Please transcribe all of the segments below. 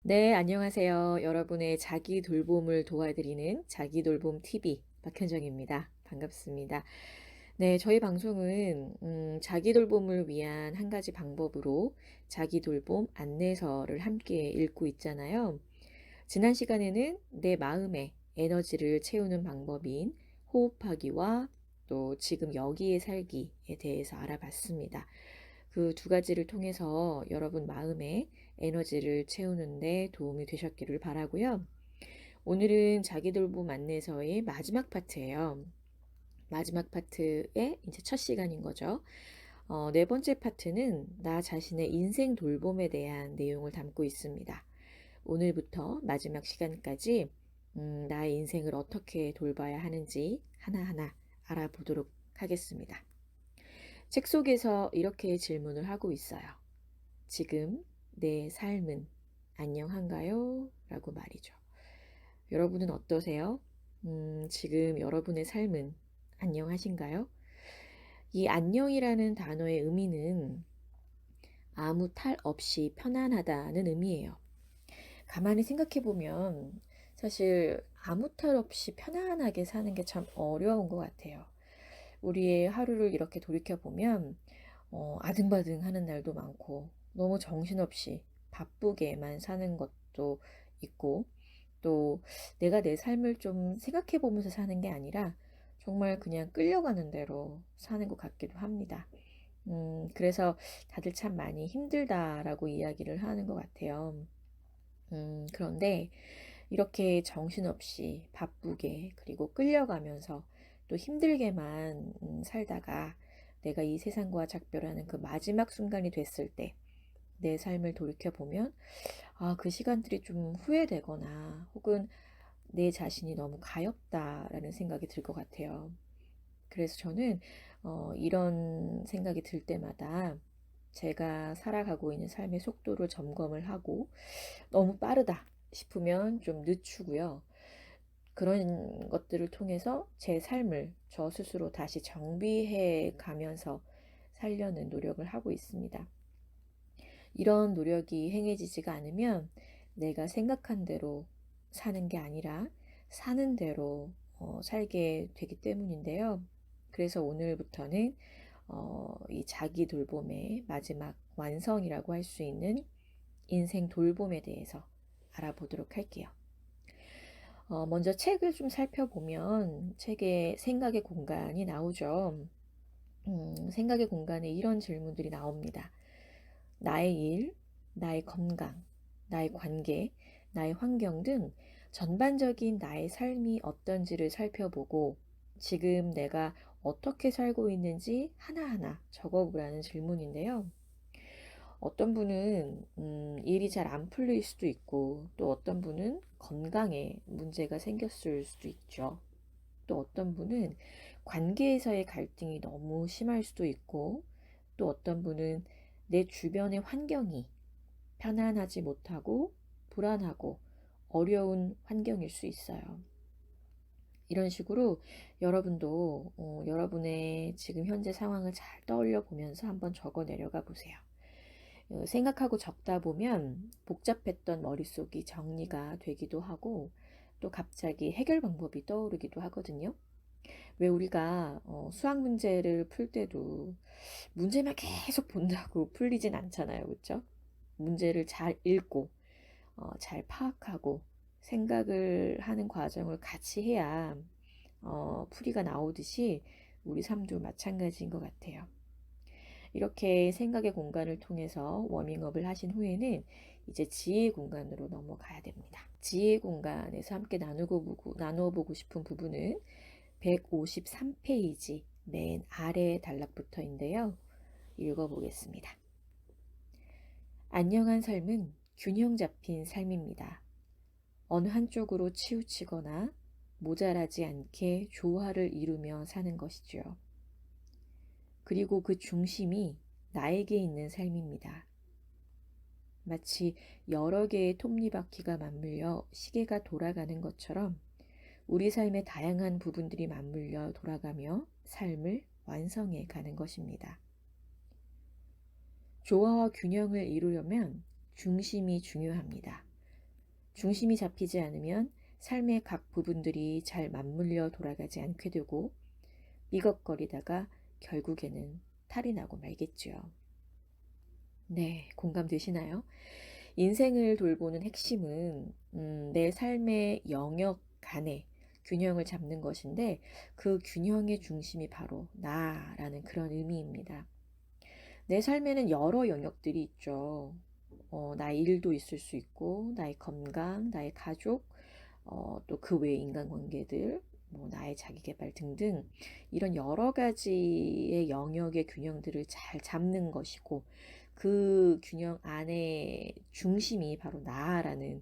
네, 안녕하세요. 여러분의 자기 돌봄을 도와드리는 자기 돌봄 TV 박현정입니다. 반갑습니다. 네, 저희 방송은 자기 돌봄을 위한 한 가지 방법으로 자기 돌봄 안내서를 함께 읽고 있잖아요. 지난 시간에는 내 마음의 에너지를 채우는 방법인 호흡하기와 또 지금 여기에 살기에 대해서 알아봤습니다. 그 두 가지를 통해서 여러분 마음에 에너지를 채우는데 도움이 되셨기를 바라고요. 오늘은 자기돌봄 안내서의 마지막 파트예요. 마지막 파트의 이제 첫 시간인 거죠. 네 번째 파트는 나 자신의 인생 돌봄에 대한 내용을 담고 있습니다. 오늘부터 마지막 시간까지 나의 인생을 어떻게 돌봐야 하는지 하나하나 알아보도록 하겠습니다. 책 속에서 이렇게 질문을 하고 있어요. 지금 내 삶은 안녕한가요? 라고 말이죠. 여러분은 어떠세요? 지금 여러분의 삶은 안녕하신가요? 이 안녕이라는 단어의 의미는 아무 탈 없이 편안하다는 의미예요. 가만히 생각해 보면 사실 아무 탈 없이 편안하게 사는 게 참 어려운 것 같아요. 우리의 하루를 이렇게 돌이켜 보면 아등바등 하는 날도 많고 너무 정신없이 바쁘게만 사는 것도 있고 또 내가 내 삶을 좀 생각해 보면서 사는 게 아니라 정말 그냥 끌려가는 대로 사는 것 같기도 합니다. 그래서 다들 참 많이 힘들다라고 이야기를 하는 것 같아요. 그런데 이렇게 정신없이 바쁘게 그리고 끌려가면서 또 힘들게만 살다가 내가 이 세상과 작별하는 그 마지막 순간이 됐을 때 내 삶을 돌이켜보면 그 시간들이 좀 후회되거나 혹은 내 자신이 너무 가엾다라는 생각이 들 것 같아요. 그래서 저는 이런 생각이 들 때마다 제가 살아가고 있는 삶의 속도를 점검을 하고 너무 빠르다 싶으면 좀 늦추고요. 그런 것들을 통해서 제 삶을 저 스스로 다시 정비해 가면서 살려는 노력을 하고 있습니다. 이런 노력이 행해지지가 않으면 내가 생각한 대로 사는 게 아니라 사는 대로 살게 되기 때문인데요. 그래서 오늘부터는 이 자기 돌봄의 마지막 완성이라고 할 수 있는 인생 돌봄에 대해서 알아보도록 할게요. 먼저 책을 좀 살펴보면 책에 생각의 공간이 나오죠. 생각의 공간에 이런 질문들이 나옵니다. 나의 일, 나의 건강, 나의 관계, 나의 환경 등 전반적인 나의 삶이 어떤지를 살펴보고 지금 내가 어떻게 살고 있는지 하나하나 적어보라는 질문인데요. 어떤 분은 일이 잘 안 풀릴 수도 있고 또 어떤 분은 건강에 문제가 생겼을 수도 있죠. 또 어떤 분은 관계에서의 갈등이 너무 심할 수도 있고 또 어떤 분은 내 주변의 환경이 편안하지 못하고 불안하고 어려운 환경일 수 있어요. 이런 식으로 여러분도 여러분의 지금 현재 상황을 잘 떠올려 보면서 한번 적어 내려가 보세요. 생각하고 적다 보면 복잡했던 머릿속이 정리가 되기도 하고 또 갑자기 해결 방법이 떠오르기도 하거든요. 왜 우리가 수학 문제를 풀 때도 문제만 계속 본다고 풀리진 않잖아요. 그렇죠? 문제를 잘 읽고 잘 파악하고 생각을 하는 과정을 같이 해야 풀이가 나오듯이 우리 삶도 마찬가지인 것 같아요. 이렇게 생각의 공간을 통해서 워밍업을 하신 후에는 이제 지혜 공간으로 넘어가야 됩니다. 지혜 공간에서 함께 나누어 보고 싶은 부분은 153페이지 맨 아래 단락부터인데요. 읽어보겠습니다. 안녕한 삶은 균형 잡힌 삶입니다. 어느 한쪽으로 치우치거나 모자라지 않게 조화를 이루며 사는 것이죠. 그리고 그 중심이 나에게 있는 삶입니다. 마치 여러 개의 톱니바퀴가 맞물려 시계가 돌아가는 것처럼 우리 삶의 다양한 부분들이 맞물려 돌아가며 삶을 완성해 가는 것입니다. 조화와 균형을 이루려면 중심이 중요합니다. 중심이 잡히지 않으면 삶의 각 부분들이 잘 맞물려 돌아가지 않게 되고 삐걱거리다가 결국에는 탈이 나고 말겠죠. 네, 공감되시나요? 인생을 돌보는 핵심은 내 삶의 영역 간의 균형을 잡는 것인데 그 균형의 중심이 바로 나라는 그런 의미입니다. 내 삶에는 여러 영역들이 있죠. 나의 일도 있을 수 있고 나의 건강, 나의 가족, 또 그 외의 인간관계들, 뭐 나의 자기계발 등등 이런 여러 가지의 영역의 균형들을 잘 잡는 것이고 그 균형 안에 중심이 바로 나라는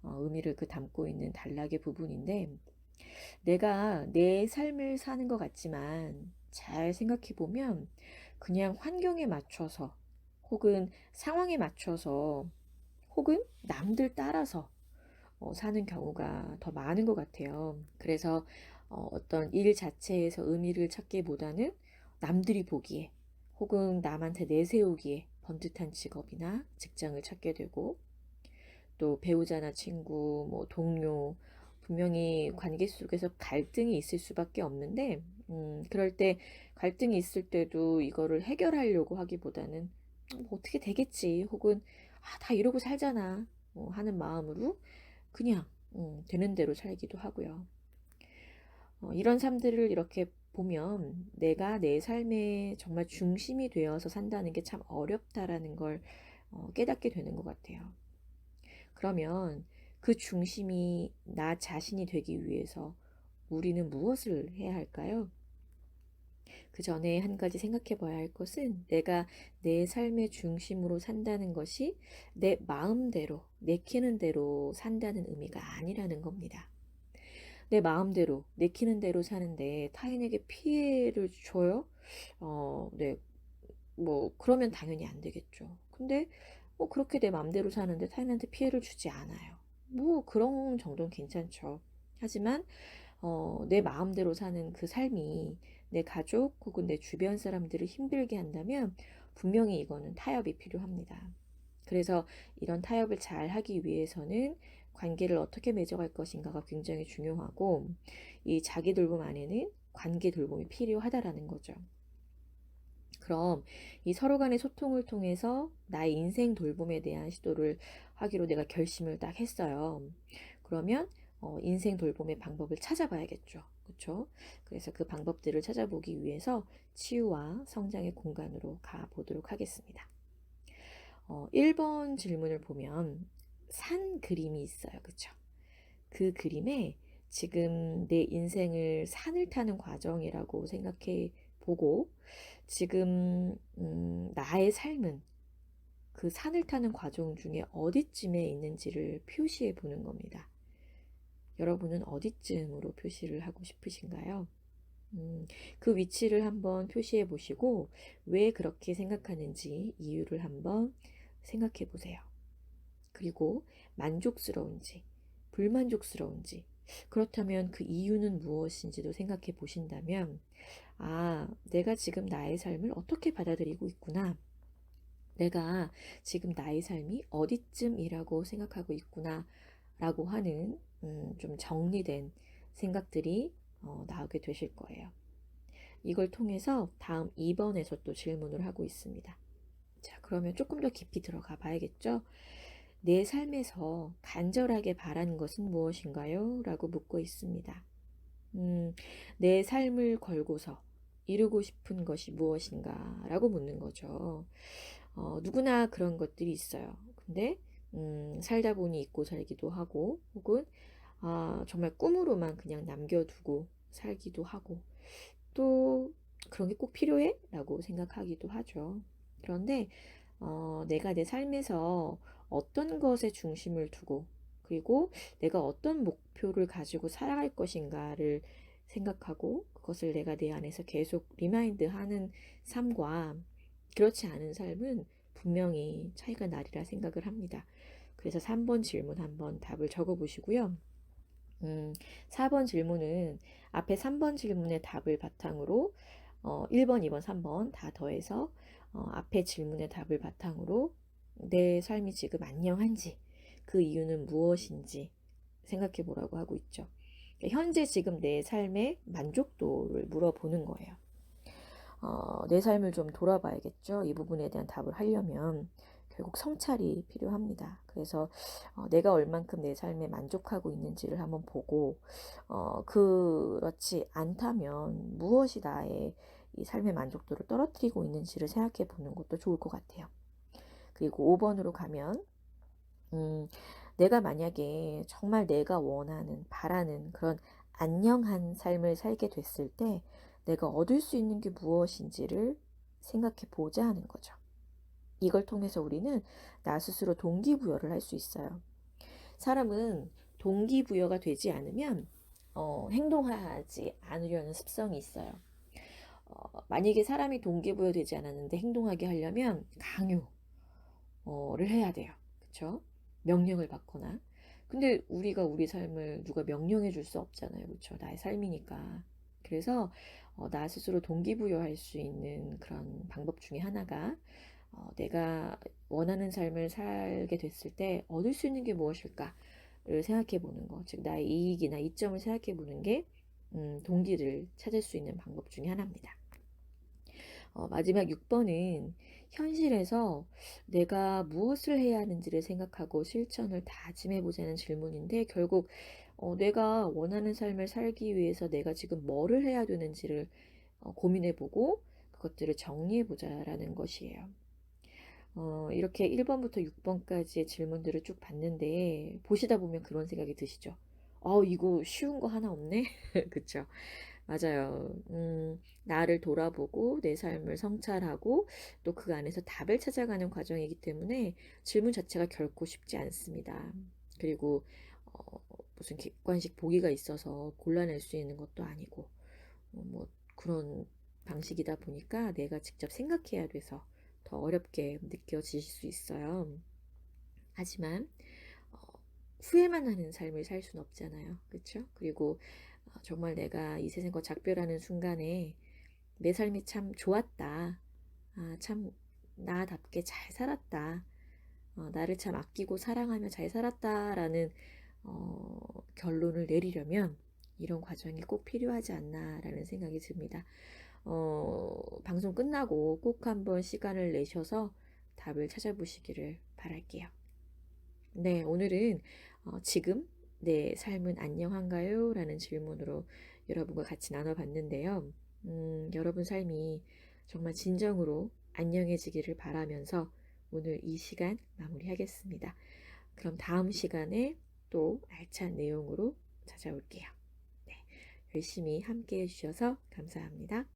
의미를 담고 있는 단락의 부분인데 내가 내 삶을 사는 것 같지만 잘 생각해 보면 그냥 환경에 맞춰서 혹은 상황에 맞춰서 혹은 남들 따라서 사는 경우가 더 많은 것 같아요. 그래서 어떤 일 자체에서 의미를 찾기보다는 남들이 보기에 혹은 남한테 내세우기에 번듯한 직업이나 직장을 찾게 되고 또 배우자나 친구, 뭐 동료, 분명히 관계 속에서 갈등이 있을 수밖에 없는데, 그럴 때 갈등이 있을 때도 이거를 해결하려고 하기보다는 뭐 어떻게 되겠지, 혹은 다 이러고 살잖아, 하는 마음으로 그냥 되는 대로 살기도 하고요. 이런 삶들을 이렇게 보면 내가 내 삶의 정말 중심이 되어서 산다는 게 참 어렵다라는 걸 깨닫게 되는 것 같아요. 그러면 그 중심이 나 자신이 되기 위해서 우리는 무엇을 해야 할까요? 그 전에 한 가지 생각해 봐야 할 것은 내가 내 삶의 중심으로 산다는 것이 내 마음대로, 내키는 대로 산다는 의미가 아니라는 겁니다. 내 마음대로, 내키는 대로 사는데 타인에게 피해를 줘요? 네. 뭐, 그러면 당연히 안 되겠죠. 근데, 그렇게 내 마음대로 사는데 타인한테 피해를 주지 않아요. 뭐, 그런 정도는 괜찮죠. 하지만, 내 마음대로 사는 그 삶이 내 가족 혹은 내 주변 사람들을 힘들게 한다면 분명히 이거는 타협이 필요합니다. 그래서 이런 타협을 잘 하기 위해서는 관계를 어떻게 맺어갈 것인가가 굉장히 중요하고 이 자기 돌봄 안에는 관계 돌봄이 필요하다라는 거죠. 그럼 이 서로 간의 소통을 통해서 나의 인생 돌봄에 대한 시도를 하기로 내가 결심을 딱 했어요. 그러면 인생 돌봄의 방법을 찾아봐야겠죠. 그렇죠? 그래서 그 방법들을 찾아보기 위해서 치유와 성장의 공간으로 가보도록 하겠습니다. 1번 질문을 보면 산 그림이 있어요. 그렇죠? 그 그림에 지금 내 인생을 산을 타는 과정이라고 생각해 보고 지금 나의 삶은 그 산을 타는 과정 중에 어디쯤에 있는지를 표시해 보는 겁니다. 여러분은 어디쯤으로 표시를 하고 싶으신가요? 그 위치를 한번 표시해 보시고 왜 그렇게 생각하는지 이유를 한번 생각해 보세요. 그리고 만족스러운지, 불만족스러운지, 그렇다면 그 이유는 무엇인지도 생각해 보신다면, 내가 지금 나의 삶을 어떻게 받아들이고 있구나. 내가 지금 나의 삶이 어디쯤이라고 생각하고 있구나. 라고 하는, 좀 정리된 생각들이 나오게 되실 거예요. 이걸 통해서 다음 2번에서 또 질문을 하고 있습니다. 자, 그러면 조금 더 깊이 들어가 봐야겠죠? 내 삶에서 간절하게 바라는 것은 무엇인가요? 라고 묻고 있습니다. 내 삶을 걸고서 이루고 싶은 것이 무엇인가? 라고 묻는 거죠. 누구나 그런 것들이 있어요. 근데, 살다 보니 잊고 살기도 하고, 혹은, 정말 꿈으로만 그냥 남겨두고 살기도 하고, 또, 그런 게 꼭 필요해? 라고 생각하기도 하죠. 그런데, 내가 내 삶에서 어떤 것에 중심을 두고 그리고 내가 어떤 목표를 가지고 살아갈 것인가를 생각하고 그것을 내가 내 안에서 계속 리마인드 하는 삶과 그렇지 않은 삶은 분명히 차이가 나리라 생각을 합니다. 그래서 3번 질문 한번 답을 적어 보시고요. 4번 질문은 앞에 3번 질문의 답을 바탕으로 1번, 2번, 3번 다 더해서 앞에 질문의 답을 바탕으로 내 삶이 지금 안녕한지 그 이유는 무엇인지 생각해 보라고 하고 있죠. 그러니까 현재 지금 내 삶의 만족도를 물어보는 거예요. 내 삶을 좀 돌아봐야겠죠. 이 부분에 대한 답을 하려면 결국 성찰이 필요합니다. 그래서 내가 얼만큼 내 삶에 만족하고 있는지를 한번 보고 그렇지 않다면 무엇이 나의 이 삶의 만족도를 떨어뜨리고 있는지를 생각해 보는 것도 좋을 것 같아요. 그리고 5번으로 가면 내가 만약에 정말 내가 원하는, 바라는 그런 안녕한 삶을 살게 됐을 때 내가 얻을 수 있는 게 무엇인지를 생각해 보자 하는 거죠. 이걸 통해서 우리는 나 스스로 동기부여를 할 수 있어요. 사람은 동기부여가 되지 않으면 행동하지 않으려는 습성이 있어요. 만약에 사람이 동기부여되지 않았는데 행동하게 하려면 강요를 해야 돼요. 그쵸? 명령을 받거나. 근데 우리가 우리 삶을 누가 명령해 줄 수 없잖아요. 그쵸? 나의 삶이니까. 그래서 나 스스로 동기부여할 수 있는 그런 방법 중에 하나가 내가 원하는 삶을 살게 됐을 때 얻을 수 있는 게 무엇일까를 생각해 보는 거. 즉, 나의 이익이나 이점을 생각해 보는 게 동기를 찾을 수 있는 방법 중에 하나입니다. 마지막 6번은 현실에서 내가 무엇을 해야 하는지를 생각하고 실천을 다짐해 보자는 질문인데 결국 내가 원하는 삶을 살기 위해서 내가 지금 뭐를 해야 되는지를 고민해 보고 그것들을 정리해 보자라는 것이에요. 이렇게 1번부터 6번까지의 질문들을 쭉 봤는데 보시다 보면 그런 생각이 드시죠? 이거 쉬운 거 하나 없네? 그쵸? 맞아요. 나를 돌아보고 내 삶을 성찰하고 또 그 안에서 답을 찾아가는 과정이기 때문에 질문 자체가 결코 쉽지 않습니다. 그리고 무슨 객관식 보기가 있어서 골라낼 수 있는 것도 아니고 뭐 그런 방식이다 보니까 내가 직접 생각해야 돼서 더 어렵게 느껴지실 수 있어요. 하지만 어, 후회만 하는 삶을 살 수는 없잖아요. 그렇죠? 그리고 정말 내가 이 세상과 작별하는 순간에 내 삶이 참 좋았다. 참 나답게 잘 살았다. 나를 참 아끼고 사랑하며 잘 살았다라는 결론을 내리려면 이런 과정이 꼭 필요하지 않나라는 생각이 듭니다. 방송 끝나고 꼭 한번 시간을 내셔서 답을 찾아보시기를 바랄게요. 네, 오늘은 지금 내 삶은 안녕한가요? 라는 질문으로 여러분과 같이 나눠봤는데요. 여러분 삶이 정말 진정으로 안녕해지기를 바라면서 오늘 이 시간 마무리하겠습니다. 그럼 다음 시간에 또 알찬 내용으로 찾아올게요. 네, 열심히 함께 해주셔서 감사합니다.